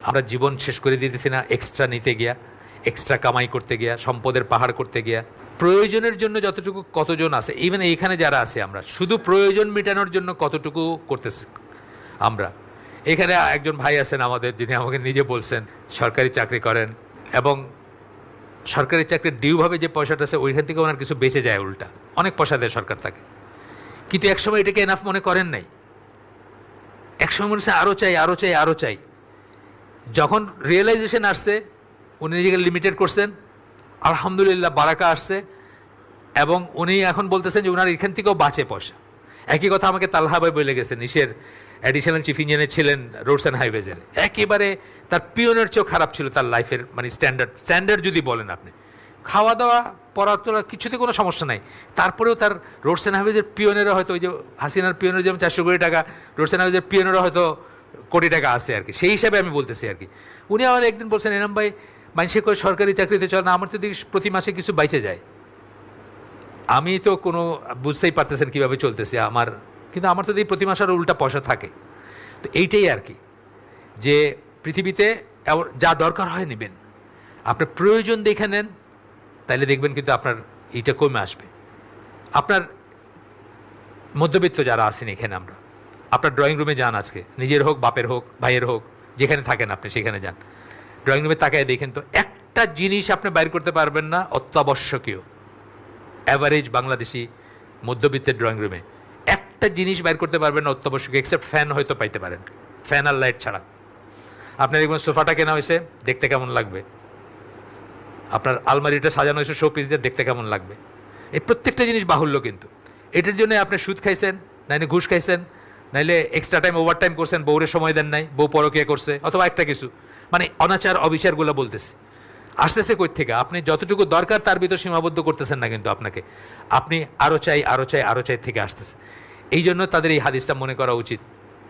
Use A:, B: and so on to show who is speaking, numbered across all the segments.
A: আমরা জীবন শেষ করে দিতেছি না এক্সট্রা নিতে গিয়া, এক্সট্রা কামাই করতে গিয়া, সম্পদের পাহাড় করতে গিয়া। প্রয়োজনের জন্য যতটুকু কতজন আছে, ইভেন এইখানে যারা আছে আমরা শুধু প্রয়োজন মেটানোর জন্য কতটুকু করতেছি আমরা। এখানে একজন ভাই আছেন আমাদের, যিনি আমাকে নিজে বলছেন সরকারি চাকরি করেন এবং সরকারি চাকরির ডিউভাবে যে পয়সাটা আছে ওইখান থেকে ওনার কিছু বেঁচে যায়, উল্টা অনেক পয়সা দেয় সরকার তাকে। কিন্তু একসময় এটাকে এনাফ মনে করেন নাই, একসময় মনে হচ্ছে আরও চাই আরও চাই আরও চাই। যখন রিয়েলাইজেশন আসছে উনি নিজেকে লিমিটেড করছেন, আলহামদুলিল্লাহ বারাকা আসছে এবং উনি এখন বলতেছেন যে ওনার এখান থেকেও বাঁচে পয়সা। একই কথা আমাকে তালহা ভাই বলে গেছেন, ইসের অ্যাডিশনাল চিফ ইঞ্জিনিয়ার ছিলেন রোডস অ্যান্ড হাইওয়েজের। একেবারে তার পিওনের চেয়েও খারাপ ছিল তার লাইফের মানে স্ট্যান্ডার্ড যদি বলেন আপনি, খাওয়া দাওয়া পড়া তোলা কিছুতে কোনো সমস্যা নাই। তারপরেও তার রোডস অ্যান্ড হাইওয়েজের পিওনেরও হয়তো ওই যে হাসিনার পিওনের যেমন 400 কোটি টাকা, রোডস অ্যান্ড হাইওয়েজের পিওনেরও হয়তো কোটি টাকা আছে আর কি। সেই হিসাবে আমি বলতেছি আর কি। উনি আমার একদিন বলছেন, এনাম ভাই মানুষে করে সরকারি চাকরিতে চলে না, আমার তো দেখি প্রতি মাসে কিছু বাইচে যায়। আমি তো কোনো বুঝতেই পারতেছেন কীভাবে চলতেছি আমার, কিন্তু আমার তো দেখি প্রতি মাসে আরও উল্টা পয়সা থাকে। তো এইটাই আর কি, যে পৃথিবীতে যা দরকার হয় নেবেন, আপনার প্রয়োজন দেখে নেন, তাইলে দেখবেন কিন্তু আপনার এইটা কমে আসবে। আপনার মধ্যবিত্ত যারা আছেন এখানে, আমরা আপনার ড্রয়িং রুমে যান, আজকে নিজের হোক বাপের হোক ভাইয়ের হোক, যেখানে থাকেন আপনি সেখানে যান, ড্রয়িং রুমে তাকায় দেখেন তো একটা জিনিস আপনি বাইর করতে পারবেন না অত্যাবশ্যকীয়। অ্যাভারেজ বাংলাদেশি মধ্যবিত্তের ড্রয়িং রুমে একটা জিনিস বাইর করতে পারবেন না অত্যাবশ্যকীয়, এক্সেপ্ট ফ্যান হয়তো পাইতে পারেন, ফ্যান আর লাইট ছাড়া। আপনার দেখবেন সোফাটা কেনা হয়েছে, দেখতে কেমন লাগবে, আপনার আলমারিটা সাজানো হয়েছে শো পিস দিয়ে, দেখতে কেমন লাগবে। এই প্রত্যেকটা জিনিস বাহুল্য, কিন্তু এটার জন্য আপনি সুদ খাইছেন, নাইলে ঘুষ খাইছেন, নাইলে এক্সট্রা টাইম ওভার টাইম করছেন, বউরে সময় দেন নাই, বউ পরকীয়া করছে, অথবা একটা কিছু মানে অনাচার অবিচারগুলো বলতেছে। আসতেছে কই থেকে? আপনি যতটুকু দরকার তার ভিতর সীমাবদ্ধ করতেছেন না, কিন্তু আপনাকে আপনি আরও চাই আরও চাই আরও চাই থেকে আসতেছে। এই জন্য তাদের এই হাদিসটা মনে করা উচিত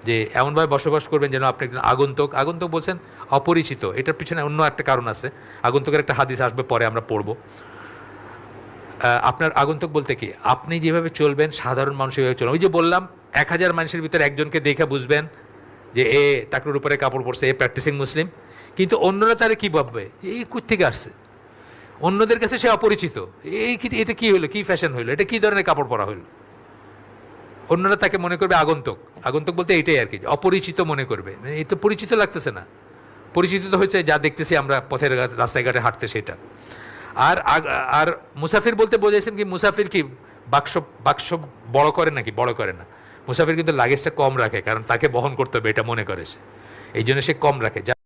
A: যে এমনভাবে বসবাস করবেন যেন আপনি একজন আগন্তুক। আগন্তুক বলছেন অপরিচিত, এটার পিছনে অন্য একটা কারণ আছে। আগন্তুকের একটা হাদিস আসবে পরে, আমরা পড়ব। আপনার আগন্তুক বলতে কি, আপনি যেভাবে চলবেন সাধারণ মানুষ এভাবে চলবেন। ওই যে বললাম 1000 মানুষের ভিতরে একজনকে দেখে বুঝবেন যে এ টাকলুর উপরে কাপড় পরছে, এ প্র্যাকটিসিং মুসলিম। কিন্তু অন্যরা তারা কী ভাববে, এই কোত্থেকে আসছে, অন্যদের কাছে সে অপরিচিত, এই এটা কী হলো, কী ফ্যাশন হইলো, এটা কী ধরনের কাপড় পরা হইলো। অন্যরা তাকে মনে করবে আগন্তুক। আগন্তুক বলতে এইটাই আর কি, অপরিচিত মনে করবে। এই তো পরিচিত লাগতেছে না, পরিচিত তো হচ্ছে যা দেখতেছি আমরা পথের রাস্তায় ঘাটে হাঁটতে সেটা। আর আর মুসাফির বলতে বোঝাইছেন কি, মুসাফির কি বাক্স বাক্স বড় করে নাকি? বড় করে না। মুসাফির কিন্তু লাগেজটা কম রাখে, কারণ তাকে বহন করতে হবে এটা মনে করে সে, এই জন্য সে কম রাখে।